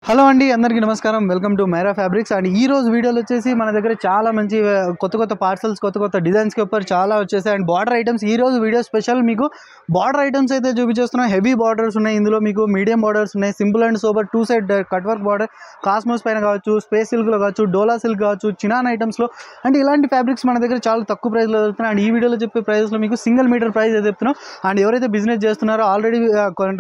Hello అండి, అందరికీ నమస్కారం. Welcome to Myra fabrics. And ఈ రోజు వీడియోలో వచ్చేసి మన దగ్గర చాలా మంచి కొత్త పార్సల్స్, కొత్త డిజైన్స్కి ఊపర్ చాలా వచ్చేసాయి. అండ్ బార్డర్ ఐటమ్స్ ఈ రోజు వీడియో స్పెషల్. మీకు బార్డర్ ఐటమ్స్ అయితే చూపించేస్తున్నాం. హెవీ బార్డర్స్ ఉన్నాయి, ఇందులో మీకు మీడియం బార్డర్స్ ఉన్నాయి, simple and sober 2 side cut work border, cosmos పైన కావచ్చు, స్పేస్ సిల్క్లో కావచ్చు, డోలా సిల్క్ కావచ్చు, చినాన్ ఐటమ్స్లో. అండ్ ఇలాంటి ఫ్యాబ్రిక్స్ మన దగ్గర చాలా తక్కువ ప్రైస్లో దొరుకుతున్నాయి. అండ్ ఈ వీడియోలో చెప్పే ప్రైస్లో మీకు సింగిల్ మీటర్ ప్రైస్ అయితే చెప్తున్నాం. అండ్ ఎవరైతే బిజినెస్ చేస్తున్నారో, ఆల్రెడీ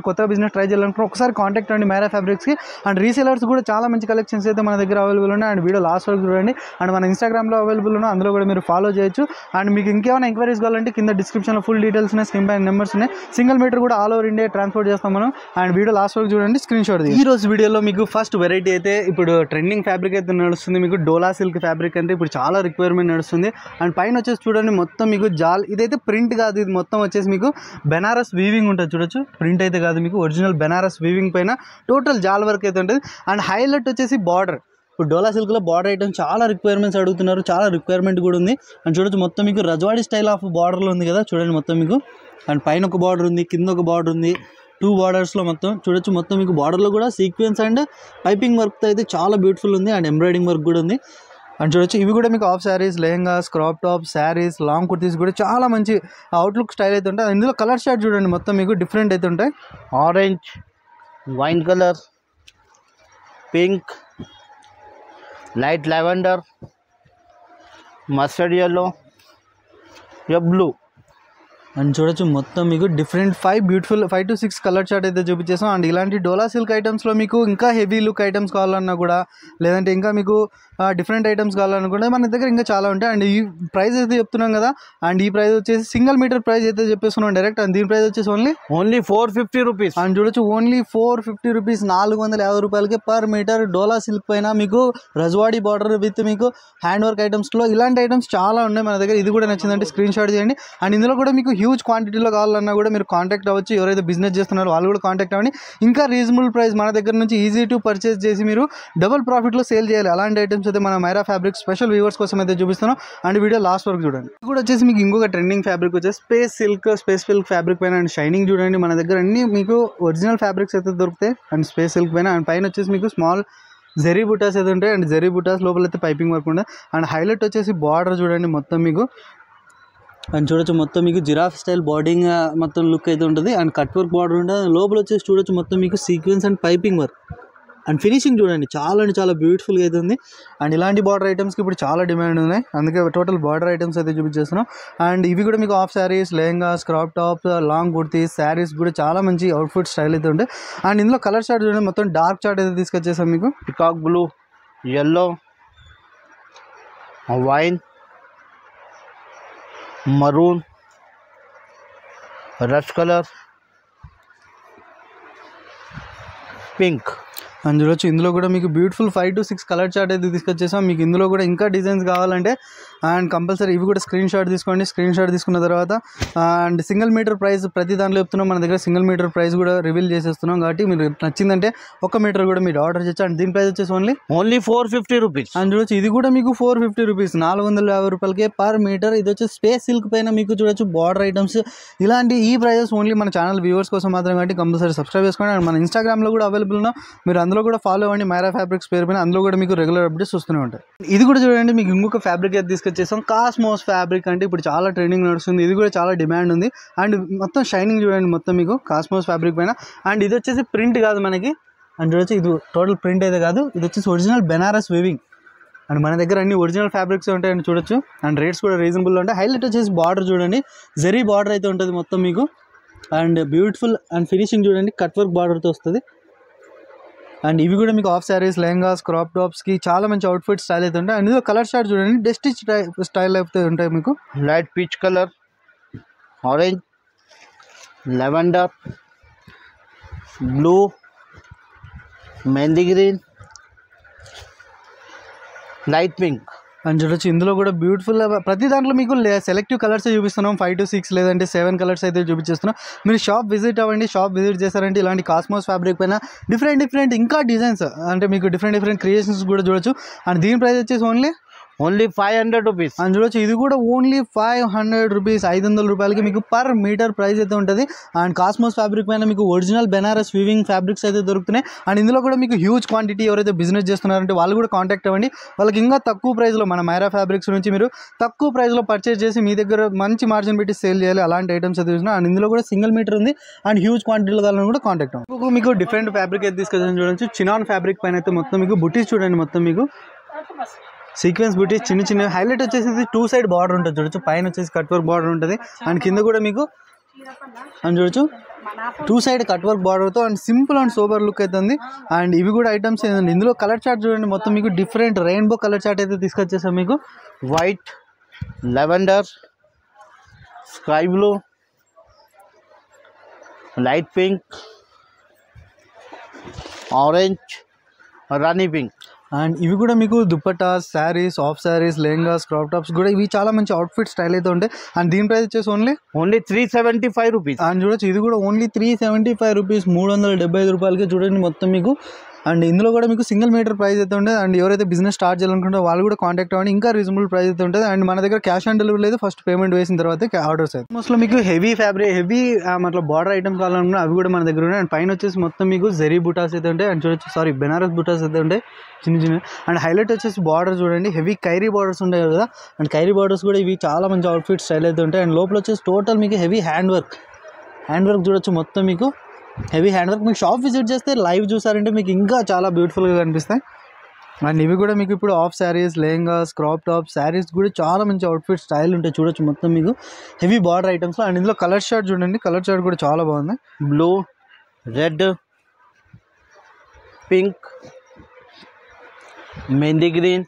కొత్త బిజినెస్ ట్రై చేయాలనుకుంటే ఒకసారి కాంటాక్ట్ అండి మైరా ఫ్యాబ్రిక్స్కి. అండ్ రీసేలర్స్ కూడా చాలా మంచి కలెక్షన్స్ అయితే మన దగ్గర అవైలబుల్ ఉన్నాయి. అండ్ వీడియో లాస్ట్ వరకు చూడండి. అండ్ మన ఇన్స్టాగ్రామ్లో అవైలబుల్ ఉన్నాయి, అందులో కూడా మీరు ఫాలో చేయొచ్చు. అండ్ మీకు ఇంకేమైనా ఎంక్వైరీస్ కావాలంటే కింద డిస్క్రిప్షన్లో ఫుల్ డీటెయిల్స్ ఉన్నాయి, స్క్రీన్ పైన నెంబర్స్ ఉన్నాయి. సింగిల్ మీటర్ కూడా ఆల్ ఓవర్ ఇండియా ట్రాన్స్పోర్ట్ చేస్తాం మనం. అండ్ వీడియో లాస్ట్ వరకు చూడండి, స్క్రీన్ షాట్. ఈ రోజు వీడియోలో మీకు ఫస్ట్ వెరైటీ అయితే ఇప్పుడు ట్రెండింగ్ ఫ్యాబ్రిక్ అయితే నడుస్తుంది. మీకు డోలా సిల్క్ ఫ్యాబ్రిక్ అంటే ఇప్పుడు చాలా రిక్వైర్మెంట్ నడుస్తుంది. అండ్ పైన వచ్చేసి చూడండి, మొత్తం మీకు జాల్, ఇదైతే ప్రింట్ కాదు, ఇది మొత్తం వచ్చేసి మీకు బెనారస్ వీవింగ్ ఉంటుంది. చూడొచ్చు, ప్రింట్ అయితే కాదు, మీకు ఒరిజినల్ బెనారస్ వీవింగ్ పైన టోటల్ జాల్ వర్క్ అయితే ఉంటుంది. అండ్ హైలైట్ వచ్చేసి బార్డర్. ఇప్పుడు డోలా సిల్క్లో బార్డర్ ఐటమ్ చాలా రిక్వైర్మెంట్స్ అడుగుతున్నారు, చాలా రిక్వైర్మెంట్ కూడా ఉంది. అండ్ చూడొచ్చు, మొత్తం మీకు రజవాడి స్టైల్ ఆఫ్ బార్డర్లో ఉంది కదా, చూడండి మొత్తం మీకు. అండ్ పైన ఒక బార్డర్ ఉంది, కింద ఒక బార్డర్ ఉంది, 2 బార్డర్స్లో మొత్తం చూడొచ్చు. మొత్తం మీకు బార్డర్లో కూడా సీక్వెన్స్ అండ్ పైపింగ్ వర్క్తో అయితే చాలా బ్యూటిఫుల్ ఉంది. అండ్ ఎంబ్రాయిడింగ్ వర్క్ కూడా ఉంది. అండ్ చూడొచ్చు, ఇవి కూడా మీకు half saris, lehengas, crop top, saris, long kurtis కూడా చాలా మంచి అవుట్లుక్ స్టైల్ అయితే ఉంటాయి. ఇందులో కలర్ షార్ట్ చూడండి, మొత్తం మీకు డిఫరెంట్ అయితే ఉంటాయి. Orange, wine colour, pink, light lavender, mustard yellow, blue. And చూడొచ్చు, మొత్తం మీకు డిఫరెంట్ 5 to 6 కలర్ చార్ట్ అయితే చూపించేసాం. అండ్ ఇలాంటి డోలా సిల్క్ ఐటమ్స్లో మీకు ఇంకా హెవీ లుక్ ఐటమ్స్ కావాలన్నా కూడా, లేదంటే ఇంకా మీకు డిఫరెంట్ ఐటమ్స్ కావాలన్నా కూడా మన దగ్గర ఇంకా చాలా ఉంటాయి. అండ్ ఈ ప్రైస్ అయితే చెప్తున్నాం కదా, అండ్ ఈ ప్రైస్ వచ్చేసి సింగిల్ మీటర్ ప్రైస్ అయితే చెప్పేస్తున్నాం డైరెక్ట్. అండ్ దీని ప్రైస్ వచ్చేసి ఓన్లీ 450 రూపీస్. అండ్ చూడొచ్చు, ఓన్లీ 450 రూపీస్, 450 రూపాయలకి పర్ మీటర్. డోలా సిల్క్ పైన మీకు రజవాడి బార్డర్ విత్ మీకు హ్యాండ్ వర్క్ ఐటమ్స్లో ఇలాంటి ఐటమ్స్ చాలా ఉన్నాయి మన దగ్గర. ఇది కూడా నచ్చిందంటే స్క్రీన్ షాట్ చేయండి. అండ్ ఇందులో కూడా మీకు హ్యూజ్ క్వాంటిటీలో కావాలన్నా కూడా మీరు కాంటాక్ట్ అవ్వచ్చు. ఎవరైతే బిజినెస్ చేస్తున్నారో వాళ్ళు కూడా కాంటాక్ట్ అవ్వండి. ఇంకా రీజనబుల్ ప్రైస్ మన దగ్గర నుంచి ఈజీ టు పర్చేస్ చేసి మీరు డబుల్ ప్రాఫిట్లో సేల్ చేయాలి. అలాంటి ఐటమ్స్ అయితే మన మైరా ఫ్యాబ్రిక్ స్పెషల్ వ్యూవర్స్ కోసం అయితే చూపిస్తున్నాం. అండ్ వీడియో లాస్ట్ వరకు చూడండి. ఇది కూడా వచ్చేసి మీకు ఇంకొక ట్రెండింగ్ ఫ్యాబ్రిక్ వచ్చేసి స్పేస్ సిల్క్ ఫ్యాబ్రిక్ పైన. అండ్ షైనింగ్ చూడండి, మన దగ్గర అన్ని మీకు ఒరిజినల్ ఫ్యాబ్రిక్స్ అయితే దొరుకుతాయి. అండ్ స్పేస్ సిల్క్ పైన. అండ్ పైన వచ్చేసి మీకు స్మాల్ జెరీ బుటాస్ అయితే ఉంటాయి. అండ్ జెరీ బుటాస్ లోపల అయితే పైపింగ్ వర్క్ ఉంటుంది. అండ్ హైలైట్ వచ్చేసి బార్డర్ చూడండి మొత్తం మీకు. అండ్ చూడొచ్చు, మొత్తం మీకు జిరాఫ్ స్టైల్ బార్డింగ్ మొత్తం లుక్ అయితే ఉంటుంది. అండ్ కట్ వర్క్ బార్డర్ ఉంటుంది. లోపల వచ్చేసి చూడొచ్చు, మొత్తం మీకు sequence and piping work. And finishing చూడండి, చాలా అంటే చాలా బ్యూటిఫుల్గా అయితే ఉంది. అండ్ ఇలాంటి బార్డర్ ఐటమ్స్కి ఇప్పుడు చాలా డిమాండ్ ఉన్నాయి, అందుకే టోటల్ బార్డర్ ఐటమ్స్ అయితే చూపించేస్తున్నాం. అండ్ ఇవి కూడా మీకు half saris, lehengas, crop top, long kurtis, saris కూడా చాలా మంచి అవుట్ఫిట్ స్టైల్ అయితే ఉంటాయి. అండ్ ఇందులో కలర్ చార్ట్ చూడండి, మొత్తం డార్క్ చార్ట్ అయితే తీసుకొచ్చేసాం మీకు. Peacock blue, yellow, wine, maroon, rush colour, pink. And చూడొచ్చు, ఇందులో కూడా మీకు బ్యూటిఫుల్ 5 to 6 కలర్ చార్ట్ అయితే తీసుకొచ్చేసాం. మీకు ఇందులో కూడా ఇంకా డిజైన్స్ కావాలంటే అండ్ కంపల్సరీ ఇవి కూడా స్క్రీన్ షాట్ తీసుకోండి. స్క్రీన్ షాట్ తీసుకున్న తర్వాత అండ్ సింగిల్ మీటర్ ప్రైస్ ప్రతి దాంట్లో చెప్తున్నాం. మన దగ్గర సింగిల్ మీటర్ ప్రైస్ కూడా రివీల్ చేసేస్తున్నాం, కాబట్టి మీరు నచ్చిందంటే 1 మీటర్ కూడా మీరు ఆర్డర్ చేయొచ్చు. అండ్ దీని ప్రైస్ వచ్చేసి ఓన్లీ 450 రూపీస్. అండ్ చూడొచ్చు, ఇది కూడా మీకు 450 రూపీస్, 450 రూపాయలకే పర్ మీటర్. ఇది వచ్చి స్పేస్ సిల్క్ పైన మీకు చూడొచ్చు బార్డర్ ఐటమ్స్. ఇలాంటి ఈ ప్రైజెస్ ఓన్లీ మన ఛానల్ వ్యూవర్స్ కోసం మాత్రం, కాబట్టి కంపల్సరీ సబ్స్క్రైబ్ చేసుకోండి. అండ్ మన ఇన్స్టాగ్రామ్లో కూడా అవైలబుల్ ఉన్నాం, మీరు అందులో కూడా ఫాలో అవ్వండి మైరా ఫ్యాబ్రిక్స్ పేరు పైన. అందులో కూడా మీకు రెగ్యులర్ అప్డేట్స్ వస్తూనే ఉంటాయి. ఇది కూడా చూడండి, మీకు ఇంకొక ఫ్యాబ్రిక్ అయితే తీసుకొచ్చేసాం. కాస్మోస్ ఫ్యాబ్రిక్ అంటే ఇప్పుడు చాలా ట్రెండింగ్ నడుస్తుంది, ఇది కూడా చాలా డిమాండ్ ఉంది. అండ్ మొత్తం షైనింగ్ చూడండి, మొత్తం మీకు కాస్మోస్ ఫ్యాబ్రిక్ పైన. అండ్ ఇది వచ్చేసి ప్రింట్ కాదు మనకి. అండ్ చూడొచ్చు, ఇది టోటల్ ప్రింట్ అయితే కాదు, ఇది వచ్చేసి ఒరిజినల్ బెనారస్ వీవింగ్. అండ్ మన దగ్గర అన్ని ఒరిజినల్ ఫ్యాబ్రిక్స్ ఉంటాయని చూడొచ్చు. అండ్ రేట్స్ కూడా రీజనబుల్ ఉంటాయి. హైలైట్ వచ్చేసి బార్డర్ చూడండి, జరీ బార్డర్ అయితే ఉంటుంది మొత్తం మీకు. అండ్ బ్యూటిఫుల్ అండ్ ఫినిషింగ్ చూడండి, కట్ వర్క్ బార్డర్తో వస్తుంది. అండ్ ఇవి కూడా మీకు హాఫ్ శారీస్, లెహంగాస్, క్రాప్ టాప్స్కి చాలా మంచి అవుట్ఫిట్ స్టైల్ అయితే ఉంటాయి. అండ్ ఇది కలర్ షార్ట్ చూడండి, డెస్టిచ్ స్టైల్ అయితే ఉంటాయి మీకు. Light peach colour, orange, lavender, blue, mehndi green, light pink. And చూడొచ్చు, ఇందులో కూడా బ్యూటిఫుల్ ప్రతి దాంట్లో మీకు సెలెక్టివ్ కలర్స్ చూపిస్తున్నాం. 5 to 6 లేదంటే 7 కలర్స్ అయితే చూపించేస్తున్నాం. మీరు షాప్ విజిట్ అవ్వండి. షాప్ విజిట్ చేశారంటే ఇలాంటి కాస్మోస్ ఫ్యాబ్రిక్ పైన డిఫరెంట్ ఇంకా డిజైన్స్, అంటే మీకు డిఫరెంట్ క్రియేషన్స్ కూడా చూడొచ్చు. అండ్ దీని ప్రైస్ వచ్చేసి ఓన్లీ 500 రూపీస్. అండ్ చూడొచ్చు ఇది కూడా ఓన్లీ 500 రూపీస్, 500 రూపాయలకి మీకు పర్ మీటర్ ప్రైస్ అయితే ఉంటుంది. అండ్ కాస్మోస్ ఫ్యాబ్రిక్ పైన మీకు ఒరిజినల్ బెనారస్ వీవింగ్ ఫ్యాబ్రిక్స్ అయితే దొరుకుతున్నాయి. అండ్ ఇందులో కూడా మీకు హ్యూజ్ క్వాంటిటీ ఎవరైతే బిజినెస్ చేస్తున్నారంటే వాళ్ళు కూడా కాంటాక్ట్ అవ్వండి. వాళ్ళకి ఇంకా తక్కువ ప్రైస్లో మన మైరా ఫ్యాబ్రిక్స్ నుంచి మీరు తక్కువ ప్రైస్లో పర్చేస్ చేసి మీ దగ్గర మంచి మార్జిన్ పెట్టి సేల్ చేయాలి. అలాంటి ఐటమ్స్ అయితే చూసినా. అండ్ ఇందులో కూడా సింగిల్ మీటర్ ఉంది. అండ్ హ్యూజ్ క్వాంటిటీలో కావాలని కూడా కాంటాక్ట్ అవ్వండి. మీకు డిఫరెంట్ ఫ్యాబ్రిక్ అయితే తీసుకొచ్చాను చూడొచ్చు. చినాన్ ఫ్యాబ్రిక్ పైన అయితే మొత్తం మీకు బుటీస్ చూడండి. మొత్తం మీకు సీక్వెన్స్ బుటీస్ చిన్న చిన్న హైలైట్ వచ్చేసి 2 సైడ్ బార్డర్ ఉంటుంది చూడొచ్చు. పైన వచ్చేసి కట్ వర్క్ బార్డర్ ఉంటుంది. అండ్ కింద కూడా మీకు అని చూడొచ్చు 2 సైడ్ కట్ వర్క్ బార్డర్తో and simple and sober look అయితే ఉంది. అండ్ ఇవి కూడా ఐటమ్స్ ఏంటంటే ఇందులో కలర్ చార్ట్ చూడండి. మొత్తం మీకు డిఫరెంట్ రెయిన్బో కలర్ చార్ట్ అయితే తీసుకొచ్చేసాం. మీకు white, lavender, sky blue, light pink, orange, Rani pink. And ఇవి కూడా మీకు dupattas, saris, of saris, lehengas, crop tops కూడా ఇవి చాలా మంచి అవుట్ఫిట్ స్టైల్ అయితే ఉంటాయి. అండ్ దీని ప్రైస్ వచ్చేసి ఓన్లీ 375 రూపీస్. అండ్ చూడొచ్చు ఇది కూడా ఓన్లీ 375 రూపీస్, 375 రూపాయలకి చూడండి మొత్తం మీకు. అండ్ ఇందులో కూడా మీకు సింగిల్ మీటర్ ప్రైస్ అయితే ఉంటుంది. అండ్ ఎవరైతే బిజినెస్ స్టార్ట్ చేయాలనుకుంటారో వాళ్ళు కూడా కాంటాక్ట్ అవ్వండి. ఇంకా రీజనబుల్ ప్రైస్ అయితే ఉంటుంది. అండ్ మన దగ్గర క్యాష్ ఆన్ డెలివరీ లేదు, ఫస్ట్ పేమెంట్ వేసిన తర్వాత ఆర్డర్స్ అయితే. మోస్ట్లో మీకు హెవీ ఫ్యాబ్రిక్, హెవీ మతలబ్ బార్డర్ ఐటమ్స్ కావాలనుకున్నా అవి కూడా మన దగ్గర ఉన్నాయి. అండ్ పైన వచ్చేసి మొత్తం మీకు జరీ బుటాస్ అయితే ఉంటాయి. అండ్ చూడొచ్చు బెనారస్ బుటాస్ అయితే ఉంటాయి చిన్న చిన్న. అండ్ హైలైట్ వచ్చేసి బార్డర్ చూడండి, హెవీ కైరీ బార్డర్స్ ఉంటాయి కదా. అండ్ కైరీ బార్డర్స్ కూడా ఇవి చాలా మంచి అవుట్ఫిట్ స్టైల్ అయితే ఉంటాయి. అండ్ లోపల వచ్చేసి టోటల్ మీకు హెవీ హ్యాండ్ వర్క్ చూడొచ్చు. మొత్తం మీకు హెవీ హ్యాండ్ వర్క్. మీకు షాప్ విజిట్ చేస్తే లైవ్ చూసారంటే మీకు ఇంకా చాలా బ్యూటిఫుల్గా కనిపిస్తాయి. అండ్ ఇవి కూడా మీకు ఇప్పుడు of saris, lehengas, crop top saris కూడా చాలా మంచి అవుట్ఫిట్ స్టైల్ ఉంటాయి చూడొచ్చు. మొత్తం మీకు హెవీ బార్డర్ ఐటమ్స్లో. అండ్ ఇందులో కలర్ షార్ట్ చూడండి, కలర్ షార్ట్ కూడా చాలా బాగుంది. Blue, red, pink, mehndi green,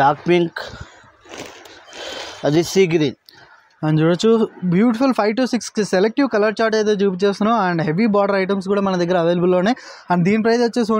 dark pink, అది సీ గ్రీన్. అండ్ చూడొచ్చు beautiful 5 to 6 selective colour chart అయితే చూపించేస్తున్నాం. అండ్ హెవీ బార్డర్ ఐటమ్స్ కూడా మన దగ్గర అవైలబుల్ ఉన్నాయి. అండ్ దీని ప్రైస్ వచ్చేసి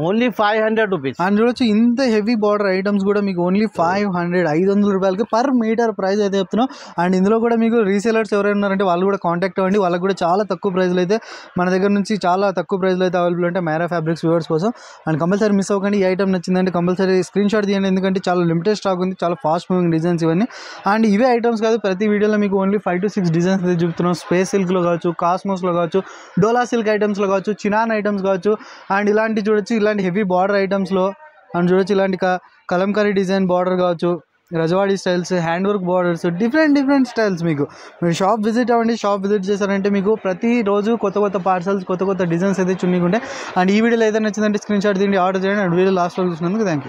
ఓన్లీ 500 రూపీస్. అండ్ చూడొచ్చు ఇంత హెవీ బార్డర్ ఐటమ్స్ కూడా మీకు ఓన్లీ 500 రూపాయలకి పర్ మీటర్ ప్రైస్ అయితే చెప్తున్నాం. అండ్ ఇందులో కూడా మీకు రీసేలర్స్ ఎవరైనా ఉన్నారంటే వాళ్ళు కూడా కాంటాక్ట్ అవ్వండి. వాళ్ళకి కూడా చాలా తక్కువ ప్రైస్లో అయితే మన దగ్గర నుంచి చాలా తక్కువ ప్రైస్లో అయితే అవైలబుల్ ఉంటాయి మైరా ఫ్యాబ్రిక్స్ వ్యూవర్స్ కోసం. అండ్ కంపల్సరీ మిస్ అవ్వకండి. ఈ ఐటమ్ నచ్చిందంటే కంపల్సరీ స్క్రీన్ షాట్ తీయండి, ఎందుకంటే చాలా లిమిటెడ్ స్టాక్ ఉంది, చాలా ఫాస్ట్ మూవింగ్ డిజైన్స్ ఇవన్నీ. అండ్ ఇవే ఐటమ్స్ కాదు, ప్రతి వీడియోలో మీకు ఓన్లీ 5 to 6 డిజైన్స్ అయితే చూపుతున్నాం. స్పేస్ సిల్క్లో కావచ్చు, కాస్మోస్లో కావచ్చు, డోలా సిల్క్ ఐటమ్స్లో కావచ్చు, చినాన్ ఐటమ్స్ కావచ్చు. అండ్ ఇలాంటి చూడొచ్చు, ఇలాంటి హెవీ బార్డర్ ఐటమ్స్లో. అండ్ చూడొచ్చు ఇలాంటి కలంకారీ డిజైన్ బార్డర్ కావచ్చు, Rajwadi styles, hand work borders, different styles. మీరు షాప్ విజిట్ అవ్వండి. షాప్ విజిట్ చేశారంటే మీకు ప్రతిరోజు కొత్త పార్సల్స్, కొత్త డిజైన్స్ అయితే చున్నీకుంటాయి. అండ్ ఈ వీడియోలో ఏదైనా నచ్చిందంటే స్క్రీన్ షాట్ తీయండి, ఆర్డర్ చేయండి. అండ్ వీడియో లాస్ట్లో చూసినందుకు థ్యాంక్ యూ.